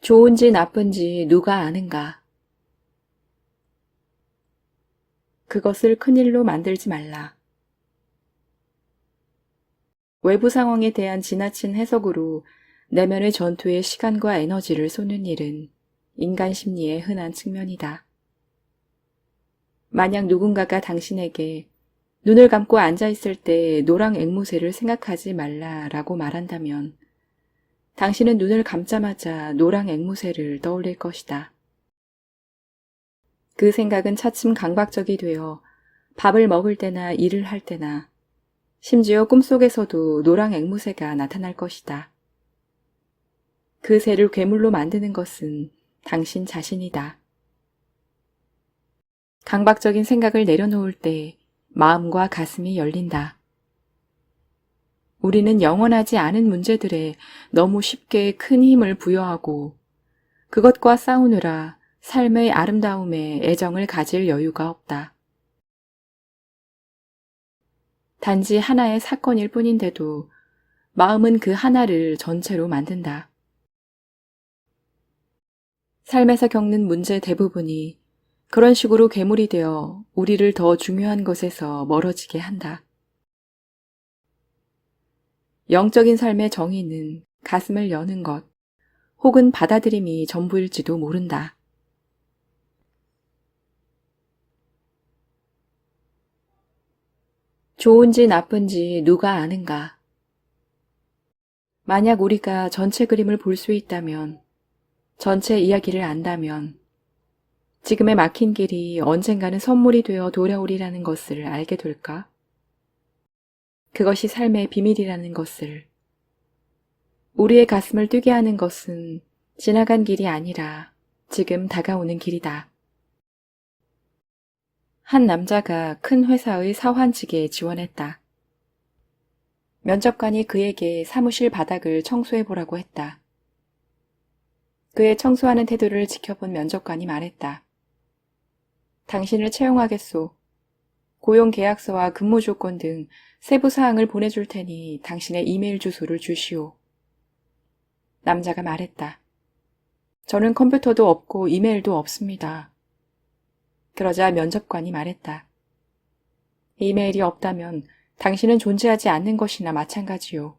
좋은지 나쁜지 누가 아는가? 그것을 큰일로 만들지 말라. 외부 상황에 대한 지나친 해석으로 내면의 전투에 시간과 에너지를 쏟는 일은 인간 심리의 흔한 측면이다. 만약 누군가가 당신에게 눈을 감고 앉아있을 때 노랑 앵무새를 생각하지 말라라고 말한다면 당신은 눈을 감자마자 노랑 앵무새를 떠올릴 것이다. 그 생각은 차츰 강박적이 되어 밥을 먹을 때나 일을 할 때나 심지어 꿈속에서도 노랑 앵무새가 나타날 것이다. 그 새를 괴물로 만드는 것은 당신 자신이다. 강박적인 생각을 내려놓을 때 마음과 가슴이 열린다. 우리는 영원하지 않은 문제들에 너무 쉽게 큰 힘을 부여하고 그것과 싸우느라 삶의 아름다움에 애정을 가질 여유가 없다. 단지 하나의 사건일 뿐인데도 마음은 그 하나를 전체로 만든다. 삶에서 겪는 문제 대부분이 그런 식으로 괴물이 되어 우리를 더 중요한 것에서 멀어지게 한다. 영적인 삶의 정의는 가슴을 여는 것, 혹은 받아들임이 전부일지도 모른다. 좋은지 나쁜지 누가 아는가? 만약 우리가 전체 그림을 볼 수 있다면, 전체 이야기를 안다면, 지금의 막힌 길이 언젠가는 선물이 되어 돌아오리라는 것을 알게 될까? 그것이 삶의 비밀이라는 것을. 우리의 가슴을 뛰게 하는 것은 지나간 길이 아니라 지금 다가오는 길이다. 한 남자가 큰 회사의 사환직에 지원했다. 면접관이 그에게 사무실 바닥을 청소해보라고 했다. 그의 청소하는 태도를 지켜본 면접관이 말했다. 당신을 채용하겠소. 고용 계약서와 근무 조건 등 세부 사항을 보내줄 테니 당신의 이메일 주소를 주시오. 남자가 말했다. 저는 컴퓨터도 없고 이메일도 없습니다. 그러자 면접관이 말했다. 이메일이 없다면 당신은 존재하지 않는 것이나 마찬가지요.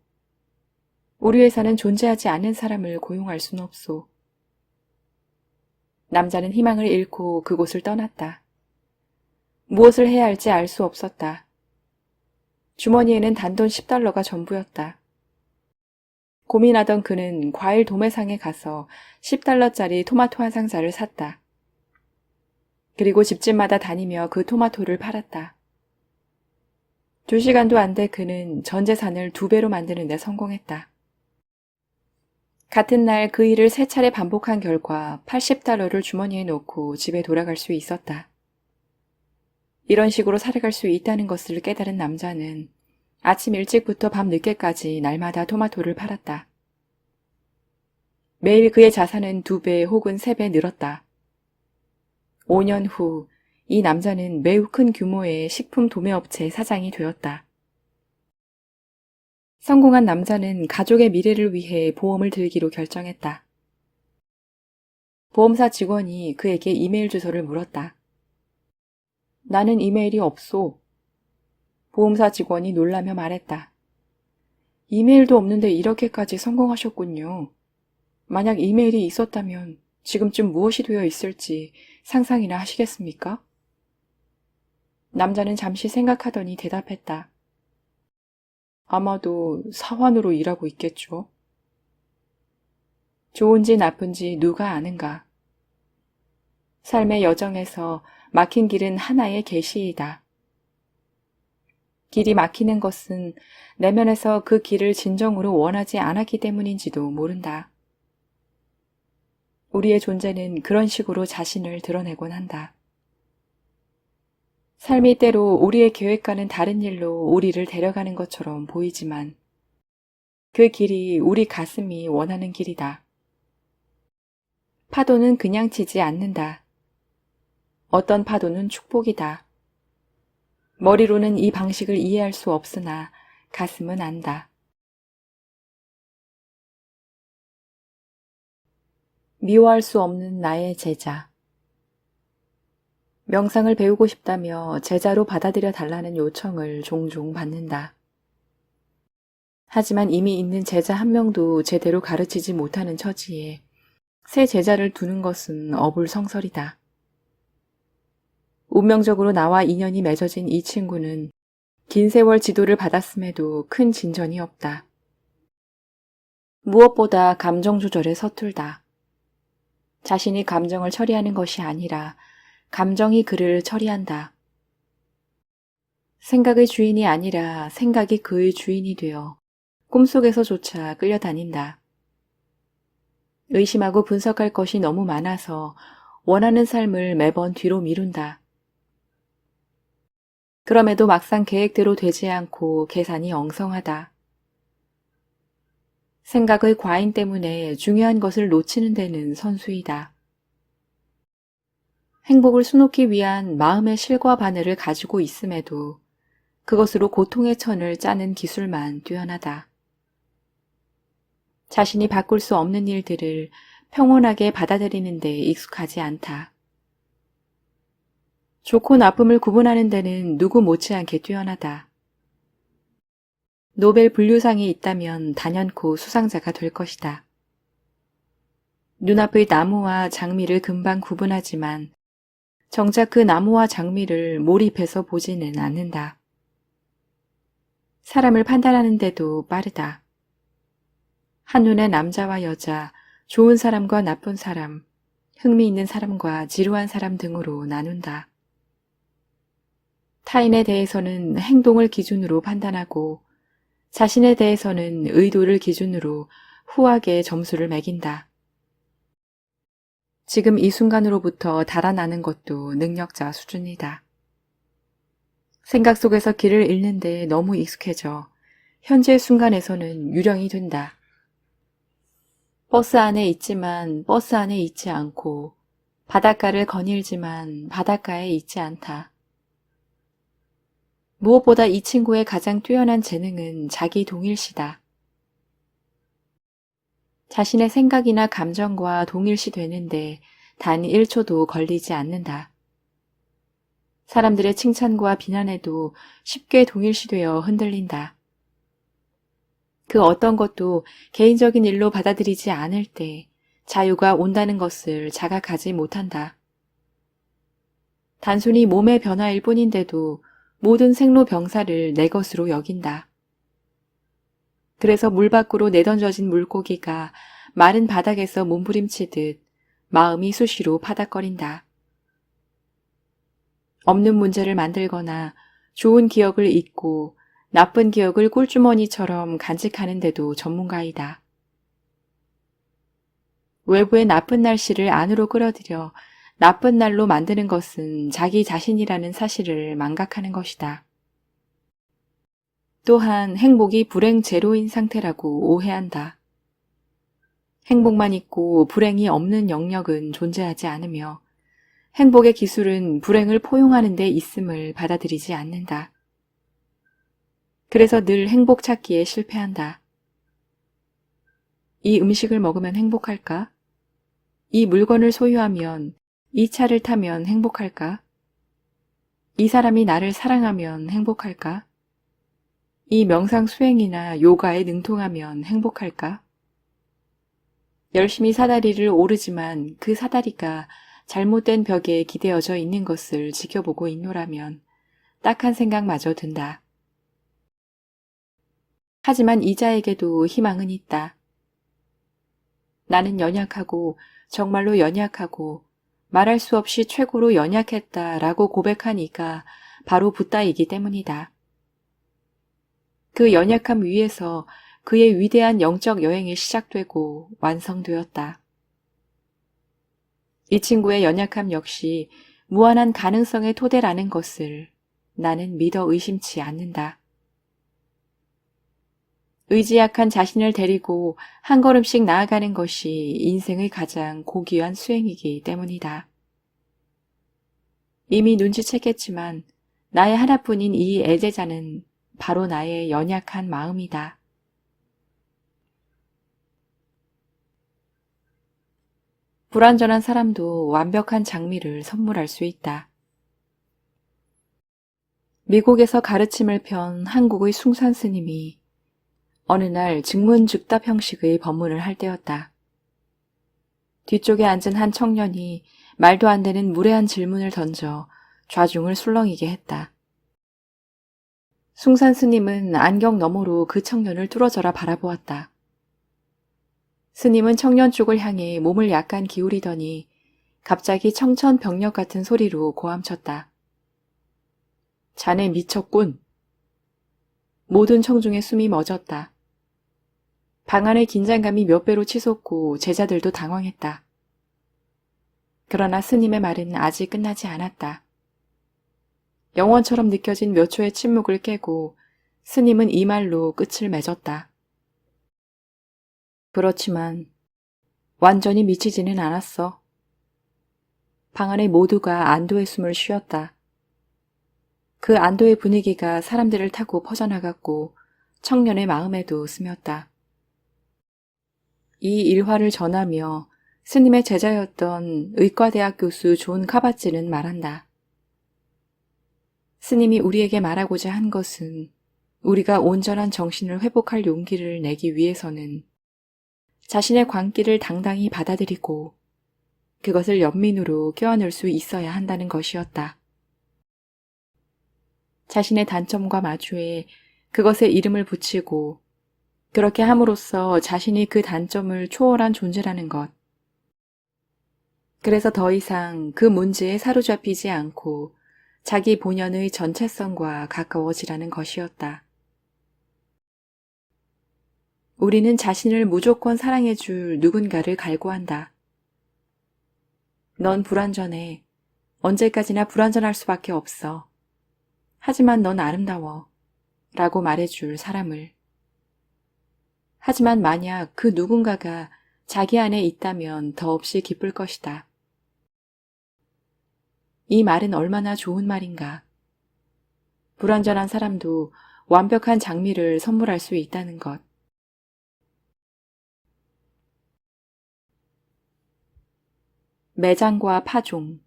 우리 회사는 존재하지 않는 사람을 고용할 수는 없소. 남자는 희망을 잃고 그곳을 떠났다. 무엇을 해야 할지 알 수 없었다. 주머니에는 단돈 10달러가 전부였다. 고민하던 그는 과일 도매상에 가서 10달러짜리 토마토 한 상자를 샀다. 그리고 집집마다 다니며 그 토마토를 팔았다. 2시간도 안 돼 그는 전 재산을 2배로 만드는 데 성공했다. 같은 날 그 일을 3차례 반복한 결과 80달러를 주머니에 넣고 집에 돌아갈 수 있었다. 이런 식으로 살아갈 수 있다는 것을 깨달은 남자는 아침 일찍부터 밤 늦게까지 날마다 토마토를 팔았다. 매일 그의 자산은 2배 혹은 3배 늘었다. 5년 후 이 남자는 매우 큰 규모의 식품 도매업체 사장이 되었다. 성공한 남자는 가족의 미래를 위해 보험을 들기로 결정했다. 보험사 직원이 그에게 이메일 주소를 물었다. 나는 이메일이 없소. 보험사 직원이 놀라며 말했다. 이메일도 없는데 이렇게까지 성공하셨군요. 만약 이메일이 있었다면 지금쯤 무엇이 되어 있을지 상상이나 하시겠습니까? 남자는 잠시 생각하더니 대답했다. 아마도 사환으로 일하고 있겠죠. 좋은지 나쁜지 누가 아는가? 삶의 여정에서 막힌 길은 하나의 계시이다. 길이 막히는 것은 내면에서 그 길을 진정으로 원하지 않았기 때문인지도 모른다. 우리의 존재는 그런 식으로 자신을 드러내곤 한다. 삶이 때로 우리의 계획과는 다른 일로 우리를 데려가는 것처럼 보이지만 그 길이 우리 가슴이 원하는 길이다. 파도는 그냥 치지 않는다. 어떤 파도는 축복이다. 머리로는 이 방식을 이해할 수 없으나 가슴은 안다. 미워할 수 없는 나의 제자. 명상을 배우고 싶다며 제자로 받아들여 달라는 요청을 종종 받는다. 하지만 이미 있는 제자 한 명도 제대로 가르치지 못하는 처지에 새 제자를 두는 것은 어불성설이다. 운명적으로 나와 인연이 맺어진 이 친구는 긴 세월 지도를 받았음에도 큰 진전이 없다. 무엇보다 감정 조절에 서툴다. 자신이 감정을 처리하는 것이 아니라 감정이 그를 처리한다. 생각의 주인이 아니라 생각이 그의 주인이 되어 꿈속에서조차 끌려다닌다. 의심하고 분석할 것이 너무 많아서 원하는 삶을 매번 뒤로 미룬다. 그럼에도 막상 계획대로 되지 않고 계산이 엉성하다. 생각의 과잉 때문에 중요한 것을 놓치는 데는 선수이다. 행복을 수놓기 위한 마음의 실과 바늘을 가지고 있음에도 그것으로 고통의 천을 짜는 기술만 뛰어나다. 자신이 바꿀 수 없는 일들을 평온하게 받아들이는 데 익숙하지 않다. 좋고 나쁨을 구분하는 데는 누구 못지않게 뛰어나다. 노벨 분류상이 있다면 단연코 수상자가 될 것이다. 눈앞의 나무와 장미를 금방 구분하지만 정작 그 나무와 장미를 몰입해서 보지는 않는다. 사람을 판단하는데도 빠르다. 한눈에 남자와 여자, 좋은 사람과 나쁜 사람, 흥미있는 사람과 지루한 사람 등으로 나눈다. 타인에 대해서는 행동을 기준으로 판단하고 자신에 대해서는 의도를 기준으로 후하게 점수를 매긴다. 지금 이 순간으로부터 달아나는 것도 능력자 수준이다. 생각 속에서 길을 잃는데 너무 익숙해져 현재 순간에서는 유령이 된다. 버스 안에 있지만 버스 안에 있지 않고 바닷가를 거닐지만 바닷가에 있지 않다. 무엇보다 이 친구의 가장 뛰어난 재능은 자기 동일시다. 자신의 생각이나 감정과 동일시 되는데 단 1초도 걸리지 않는다. 사람들의 칭찬과 비난에도 쉽게 동일시되어 흔들린다. 그 어떤 것도 개인적인 일로 받아들이지 않을 때 자유가 온다는 것을 자각하지 못한다. 단순히 몸의 변화일 뿐인데도 모든 생로병사를 내 것으로 여긴다. 그래서 물 밖으로 내던져진 물고기가 마른 바닥에서 몸부림치듯 마음이 수시로 파닥거린다. 없는 문제를 만들거나 좋은 기억을 잊고 나쁜 기억을 꿀주머니처럼 간직하는데도 전문가이다. 외부의 나쁜 날씨를 안으로 끌어들여 나쁜 날로 만드는 것은 자기 자신이라는 사실을 망각하는 것이다. 또한 행복이 불행 제로인 상태라고 오해한다. 행복만 있고 불행이 없는 영역은 존재하지 않으며 행복의 기술은 불행을 포용하는 데 있음을 받아들이지 않는다. 그래서 늘 행복 찾기에 실패한다. 이 음식을 먹으면 행복할까? 이 물건을 소유하면, 이 차를 타면 행복할까? 이 사람이 나를 사랑하면 행복할까? 이 명상 수행이나 요가에 능통하면 행복할까? 열심히 사다리를 오르지만 그 사다리가 잘못된 벽에 기대어져 있는 것을 지켜보고 있노라면 딱한 생각마저 든다. 하지만 이자에게도 희망은 있다. 나는 연약하고 정말로 연약하고 말할 수 없이 최고로 연약했다라고 고백한 이가 바로 붓다이기 때문이다. 그 연약함 위에서 그의 위대한 영적 여행이 시작되고 완성되었다. 이 친구의 연약함 역시 무한한 가능성의 토대라는 것을 나는 믿어 의심치 않는다. 의지 약한 자신을 데리고 한 걸음씩 나아가는 것이 인생의 가장 고귀한 수행이기 때문이다. 이미 눈치챘겠지만 나의 하나뿐인 이 애제자는 바로 나의 연약한 마음이다. 불완전한 사람도 완벽한 장미를 선물할 수 있다. 미국에서 가르침을 편 한국의 숭산 스님이 어느 날 즉문즉답 형식의 법문을 할 때였다. 뒤쪽에 앉은 한 청년이 말도 안 되는 무례한 질문을 던져 좌중을 술렁이게 했다. 숭산 스님은 안경 너머로 그 청년을 뚫어져라 바라보았다. 스님은 청년 쪽을 향해 몸을 약간 기울이더니 갑자기 청천벽력 같은 소리로 고함쳤다. 자네 미쳤군. 모든 청중의 숨이 멎었다. 방 안의 긴장감이 몇 배로 치솟고 제자들도 당황했다. 그러나 스님의 말은 아직 끝나지 않았다. 영원처럼 느껴진 몇 초의 침묵을 깨고 스님은 이 말로 끝을 맺었다. 그렇지만 완전히 미치지는 않았어. 방 안의 모두가 안도의 숨을 쉬었다. 그 안도의 분위기가 사람들을 타고 퍼져나갔고 청년의 마음에도 스몄다. 이 일화를 전하며 스님의 제자였던 의과대학 교수 존 카바찌는 말한다. 스님이 우리에게 말하고자 한 것은 우리가 온전한 정신을 회복할 용기를 내기 위해서는 자신의 광기를 당당히 받아들이고 그것을 연민으로 껴안을 수 있어야 한다는 것이었다. 자신의 단점과 마주해 그것에 이름을 붙이고 그렇게 함으로써 자신이 그 단점을 초월한 존재라는 것. 그래서 더 이상 그 문제에 사로잡히지 않고 자기 본연의 전체성과 가까워지라는 것이었다. 우리는 자신을 무조건 사랑해줄 누군가를 갈구한다. 넌 불완전해. 언제까지나 불완전할 수밖에 없어. 하지만 넌 아름다워. 라고 말해줄 사람을. 하지만 만약 그 누군가가 자기 안에 있다면 더없이 기쁠 것이다. 이 말은 얼마나 좋은 말인가. 불완전한 사람도 완벽한 장미를 선물할 수 있다는 것. 매장과 파종.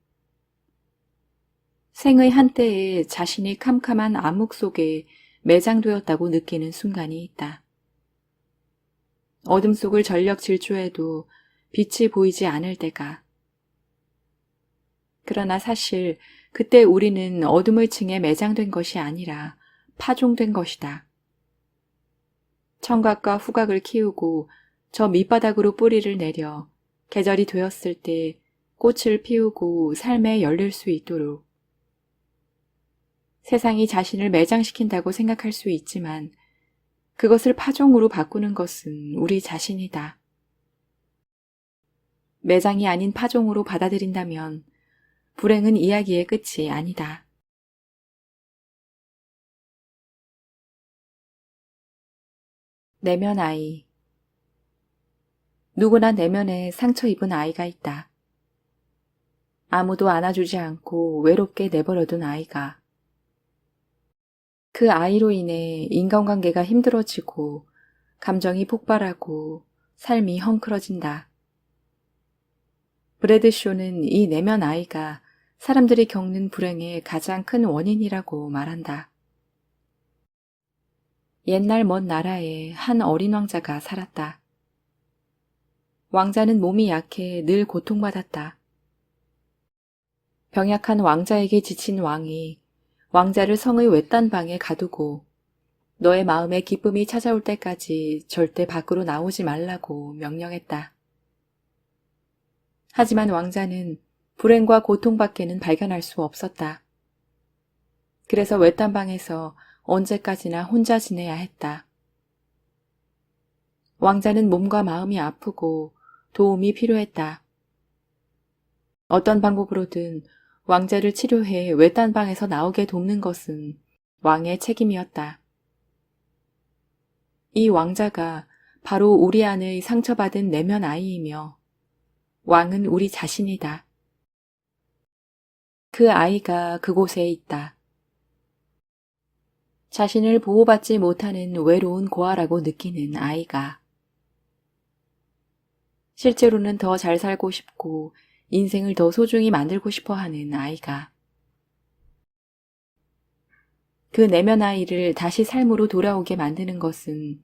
생의 한때에 자신이 캄캄한 암흑 속에 매장되었다고 느끼는 순간이 있다. 어둠 속을 전력 질주해도 빛이 보이지 않을 때가. 그러나 사실 그때 우리는 어둠의 층에 매장된 것이 아니라 파종된 것이다. 청각과 후각을 키우고 저 밑바닥으로 뿌리를 내려 계절이 되었을 때 꽃을 피우고 삶에 열릴 수 있도록. 세상이 자신을 매장시킨다고 생각할 수 있지만 그것을 파종으로 바꾸는 것은 우리 자신이다. 매장이 아닌 파종으로 받아들인다면 불행은 이야기의 끝이 아니다. 내면 아이. 누구나 내면에 상처 입은 아이가 있다. 아무도 안아주지 않고 외롭게 내버려둔 아이가. 그 아이로 인해 인간관계가 힘들어지고 감정이 폭발하고 삶이 헝클어진다. 브래드쇼는 이 내면 아이가 사람들이 겪는 불행의 가장 큰 원인이라고 말한다. 옛날 먼 나라에 한 어린 왕자가 살았다. 왕자는 몸이 약해 늘 고통받았다. 병약한 왕자에게 지친 왕이 왕자를 성의 외딴 방에 가두고 너의 마음에 기쁨이 찾아올 때까지 절대 밖으로 나오지 말라고 명령했다. 하지만 왕자는 불행과 고통밖에는 발견할 수 없었다. 그래서 외딴 방에서 언제까지나 혼자 지내야 했다. 왕자는 몸과 마음이 아프고 도움이 필요했다. 어떤 방법으로든 왕자를 치료해 외딴 방에서 나오게 돕는 것은 왕의 책임이었다. 이 왕자가 바로 우리 안의 상처받은 내면 아이이며 왕은 우리 자신이다. 그 아이가 그곳에 있다. 자신을 보호받지 못하는 외로운 고아라고 느끼는 아이가. 실제로는 더 잘 살고 싶고 인생을 더 소중히 만들고 싶어 하는 아이가. 그 내면 아이를 다시 삶으로 돌아오게 만드는 것은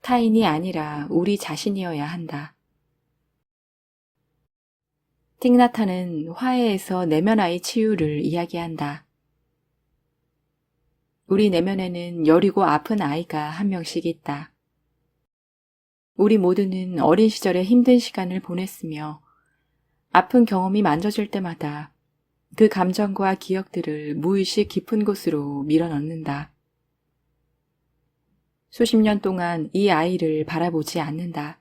타인이 아니라 우리 자신이어야 한다. 틱나타는 화해에서 내면 아이 치유를 이야기한다. 우리 내면에는 여리고 아픈 아이가 한 명씩 있다. 우리 모두는 어린 시절에 힘든 시간을 보냈으며 아픈 경험이 만져질 때마다 그 감정과 기억들을 무의식 깊은 곳으로 밀어넣는다. 수십 년 동안 이 아이를 바라보지 않는다.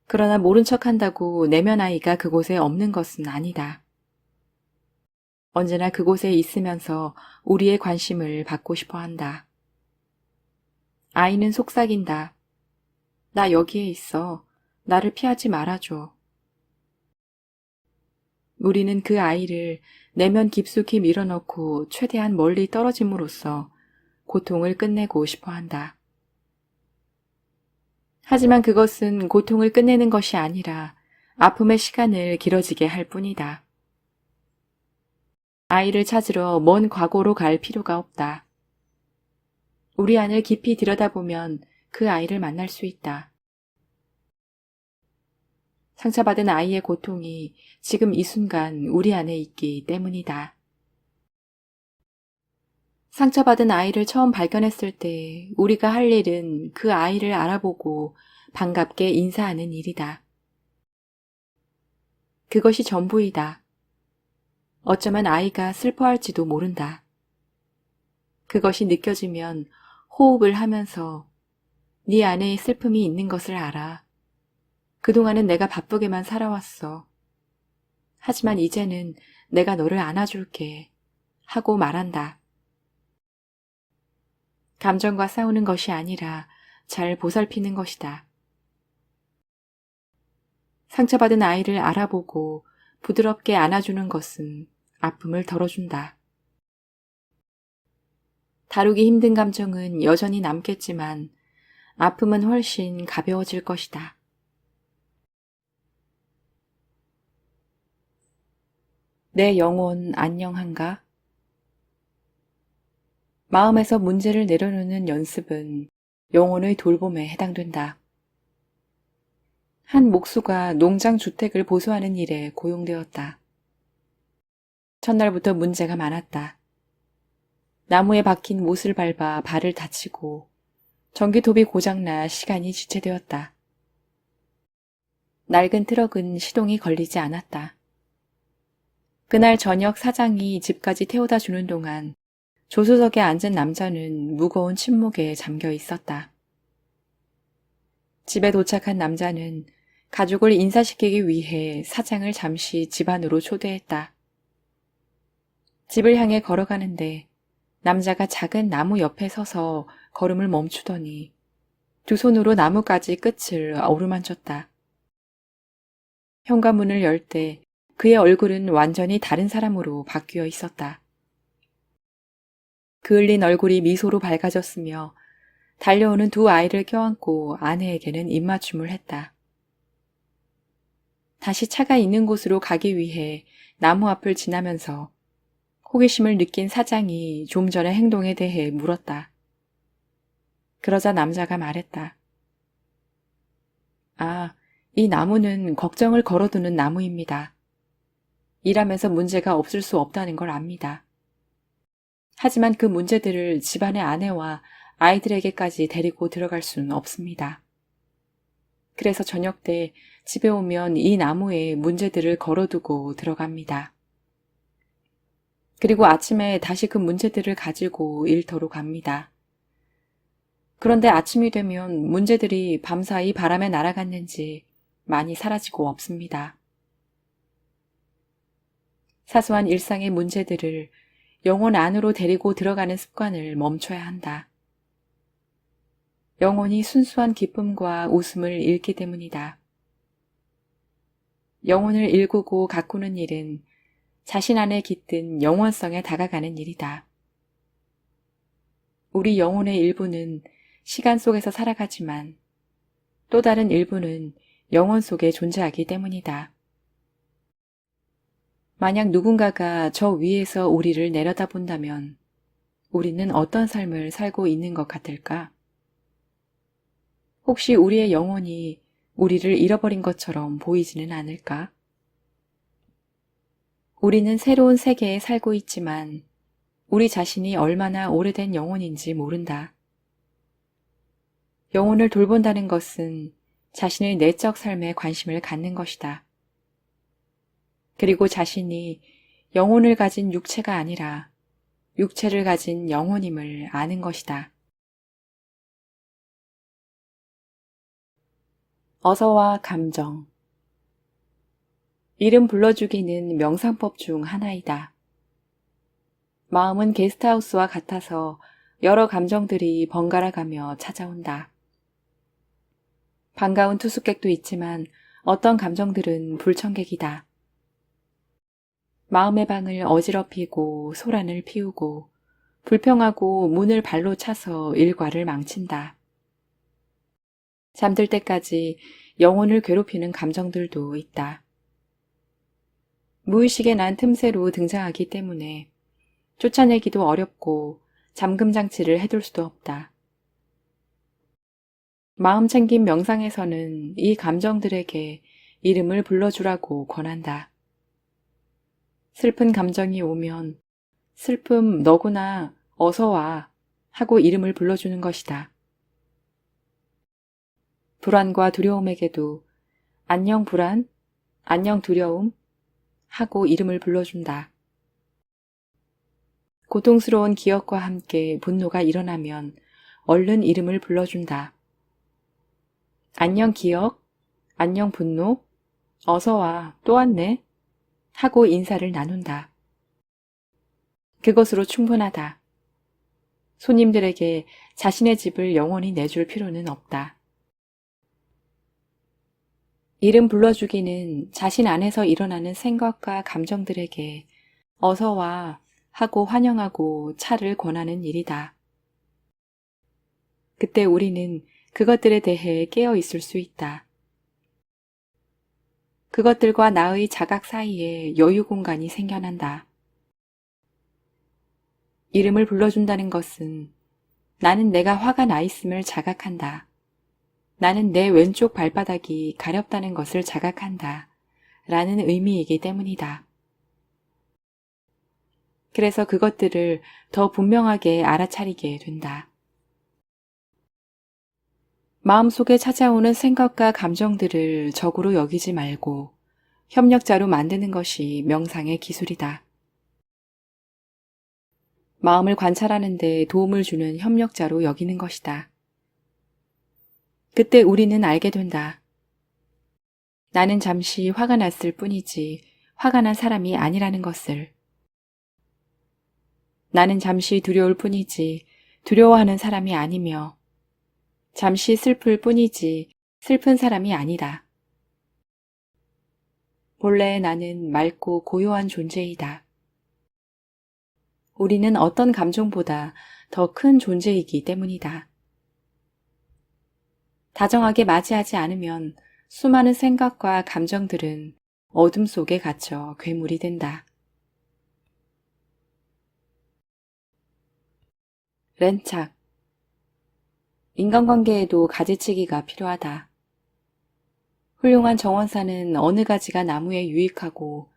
그러나 모른 척한다고 내면 아이가 그곳에 없는 것은 아니다. 언제나 그곳에 있으면서 우리의 관심을 받고 싶어 한다. 아이는 속삭인다. 나 여기에 있어. 나를 피하지 말아줘. 우리는 그 아이를 내면 깊숙이 밀어넣고 최대한 멀리 떨어짐으로써 고통을 끝내고 싶어 한다. 하지만 그것은 고통을 끝내는 것이 아니라 아픔의 시간을 길어지게 할 뿐이다. 아이를 찾으러 먼 과거로 갈 필요가 없다. 우리 안을 깊이 들여다보면 그 아이를 만날 수 있다. 상처받은 아이의 고통이 지금 이 순간 우리 안에 있기 때문이다. 상처받은 아이를 처음 발견했을 때 우리가 할 일은 그 아이를 알아보고 반갑게 인사하는 일이다. 그것이 전부이다. 어쩌면 아이가 슬퍼할지도 모른다. 그것이 느껴지면 호흡을 하면서 네 안에 슬픔이 있는 것을 알아. 그동안은 내가 바쁘게만 살아왔어. 하지만 이제는 내가 너를 안아줄게 하고 말한다. 감정과 싸우는 것이 아니라 잘 보살피는 것이다. 상처받은 아이를 알아보고 부드럽게 안아주는 것은 아픔을 덜어준다. 다루기 힘든 감정은 여전히 남겠지만 아픔은 훨씬 가벼워질 것이다. 내 영혼 안녕한가? 마음에서 문제를 내려놓는 연습은 영혼의 돌봄에 해당된다. 한 목수가 농장 주택을 보수하는 일에 고용되었다. 첫날부터 문제가 많았다. 나무에 박힌 못을 밟아 발을 다치고 전기톱이 고장나 시간이 지체되었다. 낡은 트럭은 시동이 걸리지 않았다. 그날 저녁 사장이 집까지 태워다 주는 동안 조수석에 앉은 남자는 무거운 침묵에 잠겨 있었다. 집에 도착한 남자는 가족을 인사시키기 위해 사장을 잠시 집 안으로 초대했다. 집을 향해 걸어가는데 남자가 작은 나무 옆에 서서 걸음을 멈추더니 두 손으로 나무가지 끝을 어루만졌다. 현관문을 열 때 그의 얼굴은 완전히 다른 사람으로 바뀌어 있었다. 그을린 얼굴이 미소로 밝아졌으며 달려오는 두 아이를 껴안고 아내에게는 입맞춤을 했다. 다시 차가 있는 곳으로 가기 위해 나무 앞을 지나면서 호기심을 느낀 사장이 좀 전의 행동에 대해 물었다. 그러자 남자가 말했다. 아, 이 나무는 걱정을 걸어두는 나무입니다. 일하면서 문제가 없을 수 없다는 걸 압니다. 하지만 그 문제들을 집안의 아내와 아이들에게까지 데리고 들어갈 수는 없습니다. 그래서 저녁 때 집에 오면 이 나무에 문제들을 걸어두고 들어갑니다. 그리고 아침에 다시 그 문제들을 가지고 일터로 갑니다. 그런데 아침이 되면 문제들이 밤사이 바람에 날아갔는지 많이 사라지고 없습니다. 사소한 일상의 문제들을 영혼 안으로 데리고 들어가는 습관을 멈춰야 한다. 영혼이 순수한 기쁨과 웃음을 잃기 때문이다. 영혼을 일구고 가꾸는 일은 자신 안에 깃든 영원성에 다가가는 일이다. 우리 영혼의 일부는 시간 속에서 살아가지만 또 다른 일부는 영혼 속에 존재하기 때문이다. 만약 누군가가 저 위에서 우리를 내려다본다면 우리는 어떤 삶을 살고 있는 것 같을까? 혹시 우리의 영혼이 우리를 잃어버린 것처럼 보이지는 않을까? 우리는 새로운 세계에 살고 있지만 우리 자신이 얼마나 오래된 영혼인지 모른다. 영혼을 돌본다는 것은 자신의 내적 삶에 관심을 갖는 것이다. 그리고 자신이 영혼을 가진 육체가 아니라 육체를 가진 영혼임을 아는 것이다. 어서와 감정. 이름 불러주기는 명상법 중 하나이다. 마음은 게스트하우스와 같아서 여러 감정들이 번갈아 가며 찾아온다. 반가운 투숙객도 있지만 어떤 감정들은 불청객이다. 마음의 방을 어지럽히고 소란을 피우고 불평하고 문을 발로 차서 일과를 망친다. 잠들 때까지 영혼을 괴롭히는 감정들도 있다. 무의식에 난 틈새로 등장하기 때문에 쫓아내기도 어렵고 잠금 장치를 해둘 수도 없다. 마음 챙김 명상에서는 이 감정들에게 이름을 불러주라고 권한다. 슬픈 감정이 오면 슬픔 너구나 어서 와 하고 이름을 불러주는 것이다. 불안과 두려움에게도 안녕 불안, 안녕 두려움 하고 이름을 불러준다. 고통스러운 기억과 함께 분노가 일어나면 얼른 이름을 불러준다. 안녕 기억, 안녕 분노, 어서와 또 왔네 하고 인사를 나눈다. 그것으로 충분하다. 손님들에게 자신의 집을 영원히 내줄 필요는 없다. 이름 불러주기는 자신 안에서 일어나는 생각과 감정들에게 어서와 하고 환영하고 차를 권하는 일이다. 그때 우리는 그것들에 대해 깨어 있을 수 있다. 그것들과 나의 자각 사이에 여유 공간이 생겨난다. 이름을 불러준다는 것은 나는 내가 화가 나 있음을 자각한다. 나는 내 왼쪽 발바닥이 가렵다는 것을 자각한다. 라는 의미이기 때문이다. 그래서 그것들을 더 분명하게 알아차리게 된다. 마음속에 찾아오는 생각과 감정들을 적으로 여기지 말고 협력자로 만드는 것이 명상의 기술이다. 마음을 관찰하는 데 도움을 주는 협력자로 여기는 것이다. 그때 우리는 알게 된다. 나는 잠시 화가 났을 뿐이지 화가 난 사람이 아니라는 것을. 나는 잠시 두려울 뿐이지 두려워하는 사람이 아니며 잠시 슬플 뿐이지 슬픈 사람이 아니다. 본래 나는 맑고 고요한 존재이다. 우리는 어떤 감정보다 더 큰 존재이기 때문이다. 다정하게 맞이하지 않으면 수많은 생각과 감정들은 어둠 속에 갇혀 괴물이 된다. 렌착. 인간관계에도 가지치기가 필요하다. 훌륭한 정원사는 어느 가지가 나무에 유익하고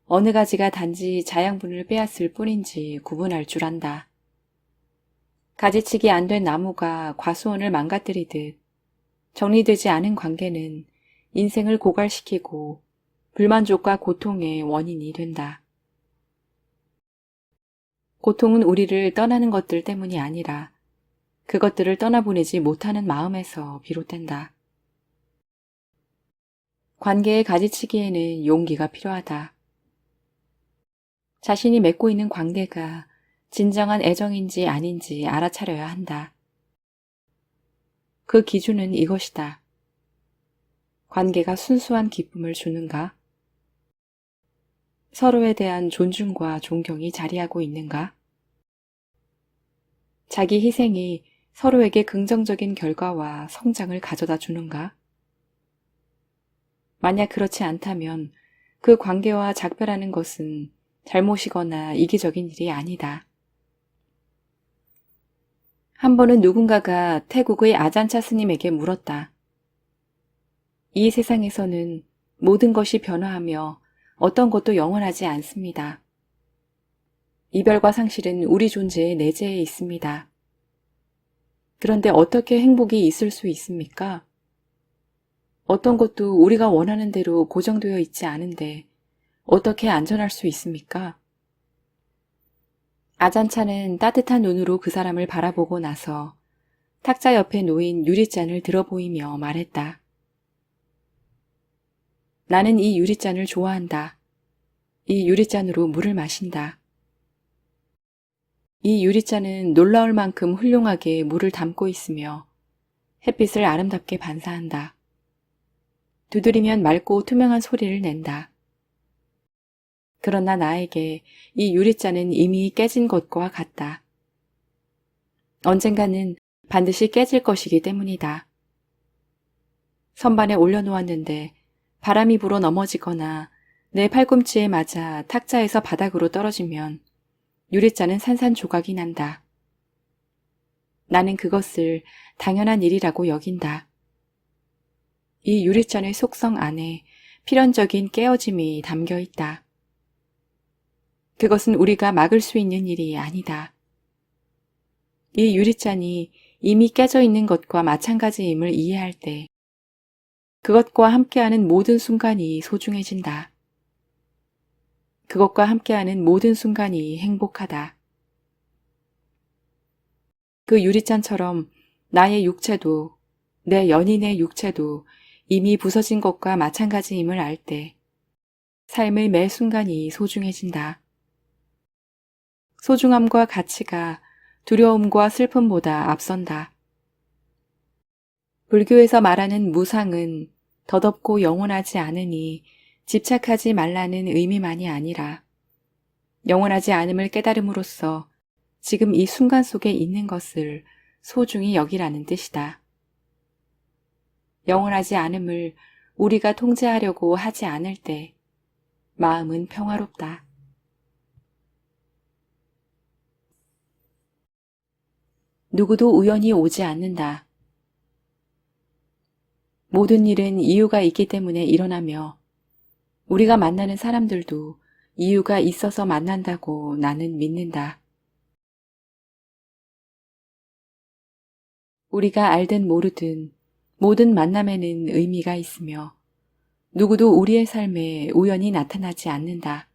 어느 가지가 단지 자양분을 빼앗을 뿐인지 구분할 줄 안다. 가지치기 안 된 나무가 과수원을 망가뜨리듯 정리되지 않은 관계는 인생을 고갈시키고 불만족과 고통의 원인이 된다. 고통은 우리를 떠나는 것들 때문이 아니라 그것들을 떠나보내지 못하는 마음에서 비롯된다. 관계의 가지치기에는 용기가 필요하다. 자신이 맺고 있는 관계가 진정한 애정인지 아닌지 알아차려야 한다. 그 기준은 이것이다. 관계가 순수한 기쁨을 주는가? 서로에 대한 존중과 존경이 자리하고 있는가? 자기 희생이 서로에게 긍정적인 결과와 성장을 가져다 주는가? 만약 그렇지 않다면 그 관계와 작별하는 것은 잘못이거나 이기적인 일이 아니다. 한 번은 누군가가 태국의 아잔차 스님에게 물었다. 이 세상에서는 모든 것이 변화하며 어떤 것도 영원하지 않습니다. 이별과 상실은 우리 존재의 내재에 있습니다. 그런데 어떻게 행복이 있을 수 있습니까? 어떤 것도 우리가 원하는 대로 고정되어 있지 않은데 어떻게 안전할 수 있습니까? 아잔차는 따뜻한 눈으로 그 사람을 바라보고 나서 탁자 옆에 놓인 유리잔을 들어보이며 말했다. 나는 이 유리잔을 좋아한다. 이 유리잔으로 물을 마신다. 이 유리잔은 놀라울 만큼 훌륭하게 물을 담고 있으며 햇빛을 아름답게 반사한다. 두드리면 맑고 투명한 소리를 낸다. 그러나 나에게 이 유리잔은 이미 깨진 것과 같다. 언젠가는 반드시 깨질 것이기 때문이다. 선반에 올려놓았는데 바람이 불어 넘어지거나 내 팔꿈치에 맞아 탁자에서 바닥으로 떨어지면 유리잔은 산산조각이 난다. 나는 그것을 당연한 일이라고 여긴다. 이 유리잔의 속성 안에 필연적인 깨어짐이 담겨 있다. 그것은 우리가 막을 수 있는 일이 아니다. 이 유리잔이 이미 깨져 있는 것과 마찬가지임을 이해할 때 그것과 함께하는 모든 순간이 소중해진다. 그것과 함께하는 모든 순간이 행복하다. 그 유리잔처럼 나의 육체도, 내 연인의 육체도 이미 부서진 것과 마찬가지임을 알 때 삶의 매 순간이 소중해진다. 소중함과 가치가 두려움과 슬픔보다 앞선다. 불교에서 말하는 무상은 덧없고 영원하지 않으니 집착하지 말라는 의미만이 아니라 영원하지 않음을 깨달음으로써 지금 이 순간 속에 있는 것을 소중히 여기라는 뜻이다. 영원하지 않음을 우리가 통제하려고 하지 않을 때 마음은 평화롭다. 누구도 우연히 오지 않는다. 모든 일은 이유가 있기 때문에 일어나며 우리가 만나는 사람들도 이유가 있어서 만난다고 나는 믿는다. 우리가 알든 모르든 모든 만남에는 의미가 있으며 누구도 우리의 삶에 우연히 나타나지 않는다.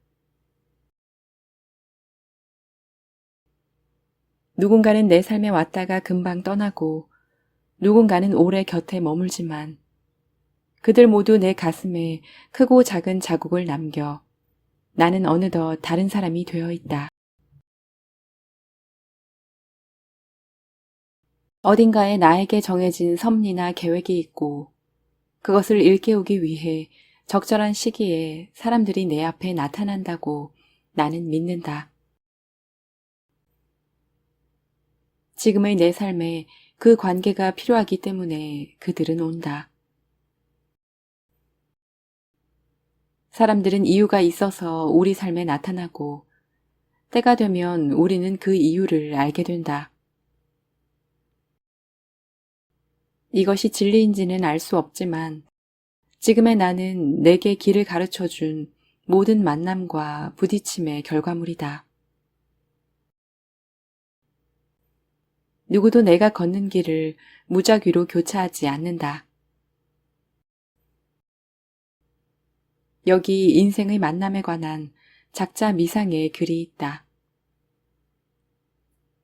누군가는 내 삶에 왔다가 금방 떠나고 누군가는 오래 곁에 머물지만 그들 모두 내 가슴에 크고 작은 자국을 남겨 나는 어느덧 다른 사람이 되어 있다. 어딘가에 나에게 정해진 섭리나 계획이 있고 그것을 일깨우기 위해 적절한 시기에 사람들이 내 앞에 나타난다고 나는 믿는다. 지금의 내 삶에 그 관계가 필요하기 때문에 그들은 온다. 사람들은 이유가 있어서 우리 삶에 나타나고 때가 되면 우리는 그 이유를 알게 된다. 이것이 진리인지는 알 수 없지만 지금의 나는 내게 길을 가르쳐준 모든 만남과 부딪힘의 결과물이다. 누구도 내가 걷는 길을 무작위로 교차하지 않는다. 여기 인생의 만남에 관한 작자 미상의 글이 있다.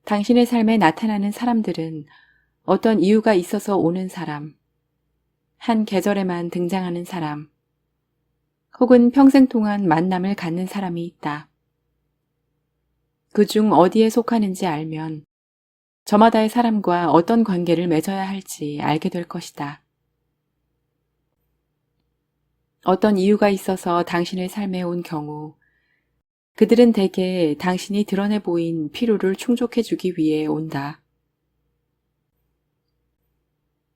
당신의 삶에 나타나는 사람들은 어떤 이유가 있어서 오는 사람, 한 계절에만 등장하는 사람, 혹은 평생 동안 만남을 갖는 사람이 있다. 그중 어디에 속하는지 알면 저마다의 사람과 어떤 관계를 맺어야 할지 알게 될 것이다. 어떤 이유가 있어서 당신의 삶에 온 경우 그들은 대개 당신이 드러내 보인 필요를 충족해주기 위해 온다.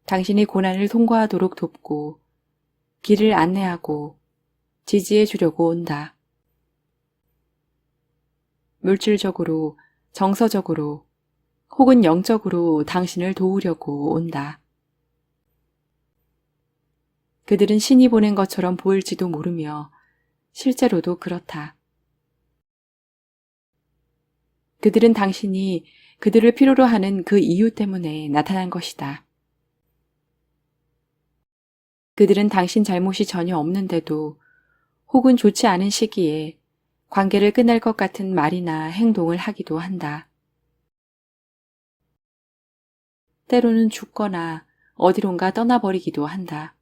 당신이 고난을 통과하도록 돕고 길을 안내하고 지지해 주려고 온다. 물질적으로, 정서적으로, 혹은 영적으로 당신을 도우려고 온다. 그들은 신이 보낸 것처럼 보일지도 모르며 실제로도 그렇다. 그들은 당신이 그들을 필요로 하는 그 이유 때문에 나타난 것이다. 그들은 당신 잘못이 전혀 없는데도 혹은 좋지 않은 시기에 관계를 끝낼 것 같은 말이나 행동을 하기도 한다. 때로는 죽거나 어디론가 떠나버리기도 한다.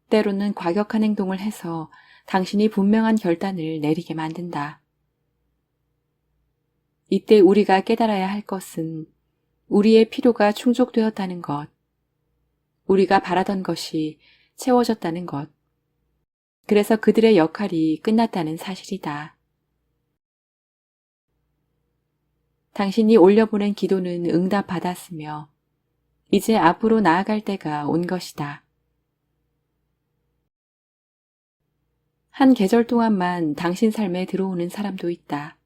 때로는 과격한 행동을 해서 당신이 분명한 결단을 내리게 만든다. 이때 우리가 깨달아야 할 것은 우리의 필요가 충족되었다는 것, 우리가 바라던 것이 채워졌다는 것, 그래서 그들의 역할이 끝났다는 사실이다. 당신이 올려보낸 기도는 응답받았으며 이제 앞으로 나아갈 때가 온 것이다. 한 계절 동안만 당신 삶에 들어오는 사람도 있다.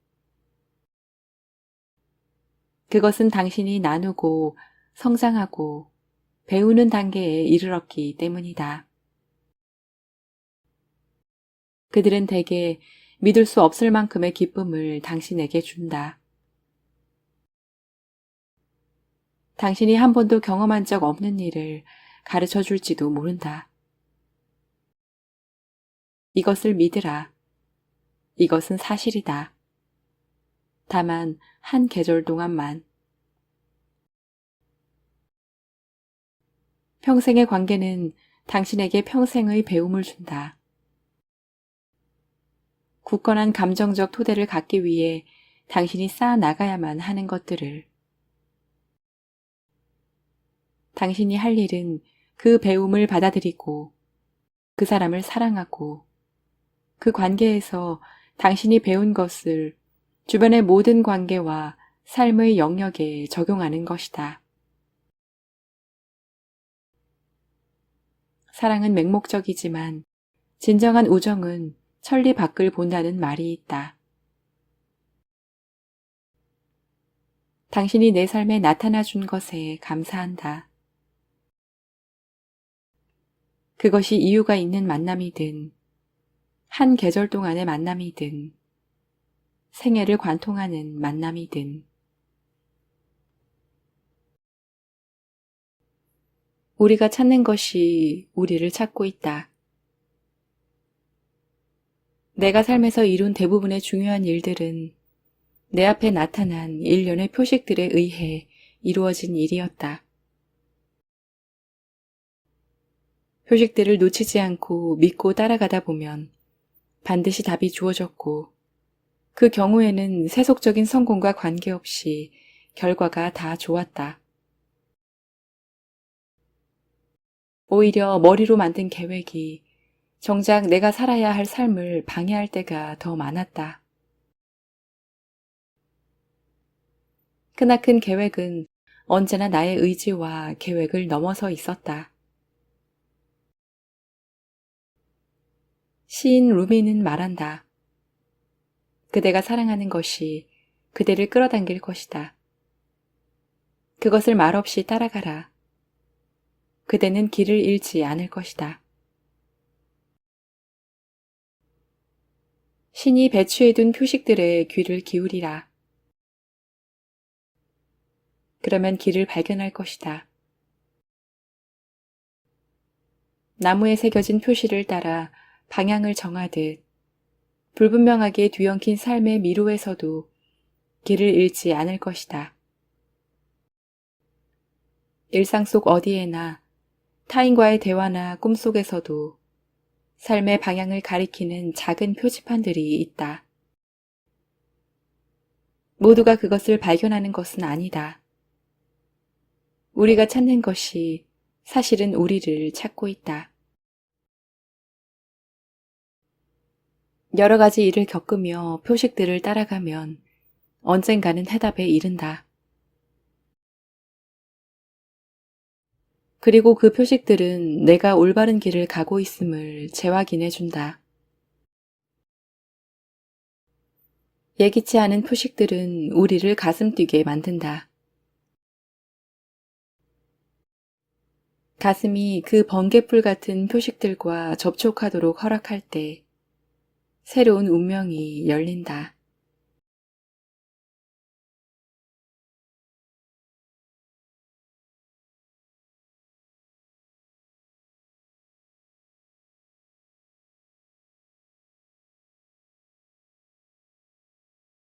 그것은 당신이 나누고 성장하고 배우는 단계에 이르렀기 때문이다. 그들은 대개 믿을 수 없을 만큼의 기쁨을 당신에게 준다. 당신이 한 번도 경험한 적 없는 일을 가르쳐 줄지도 모른다. 이것을 믿으라. 이것은 사실이다. 다만 한 계절 동안만. 평생의 관계는 당신에게 평생의 배움을 준다. 굳건한 감정적 토대를 갖기 위해 당신이 쌓아 나가야만 하는 것들을. 당신이 할 일은 그 배움을 받아들이고 그 사람을 사랑하고 그 관계에서 당신이 배운 것을 주변의 모든 관계와 삶의 영역에 적용하는 것이다. 사랑은 맹목적이지만 진정한 우정은 천리 밖을 본다는 말이 있다. 당신이 내 삶에 나타나 준 것에 감사한다. 그것이 이유가 있는 만남이든 한 계절 동안의 만남이든 생애를 관통하는 만남이든 우리가 찾는 것이 우리를 찾고 있다. 내가 삶에서 이룬 대부분의 중요한 일들은 내 앞에 나타난 일련의 표식들에 의해 이루어진 일이었다. 표식들을 놓치지 않고 믿고 따라가다 보면 반드시 답이 주어졌고 그 경우에는 세속적인 성공과 관계없이 결과가 다 좋았다. 오히려 머리로 만든 계획이 정작 내가 살아야 할 삶을 방해할 때가 더 많았다. 크나큰 계획은 언제나 나의 의지와 계획을 넘어서 있었다. 시인 루미는 말한다. 그대가 사랑하는 것이 그대를 끌어당길 것이다. 그것을 말없이 따라가라. 그대는 길을 잃지 않을 것이다. 신이 배치해둔 표식들에 귀를 기울이라. 그러면 길을 발견할 것이다. 나무에 새겨진 표시를 따라 방향을 정하듯 불분명하게 뒤엉킨 삶의 미로에서도 길을 잃지 않을 것이다. 일상 속 어디에나 타인과의 대화나 꿈속에서도 삶의 방향을 가리키는 작은 표지판들이 있다. 모두가 그것을 발견하는 것은 아니다. 우리가 찾는 것이 사실은 우리를 찾고 있다. 여러 가지 일을 겪으며 표식들을 따라가면 언젠가는 해답에 이른다. 그리고 그 표식들은 내가 올바른 길을 가고 있음을 재확인해 준다. 예기치 않은 표식들은 우리를 가슴 뛰게 만든다. 가슴이 그 번개불 같은 표식들과 접촉하도록 허락할 때 새로운 운명이 열린다.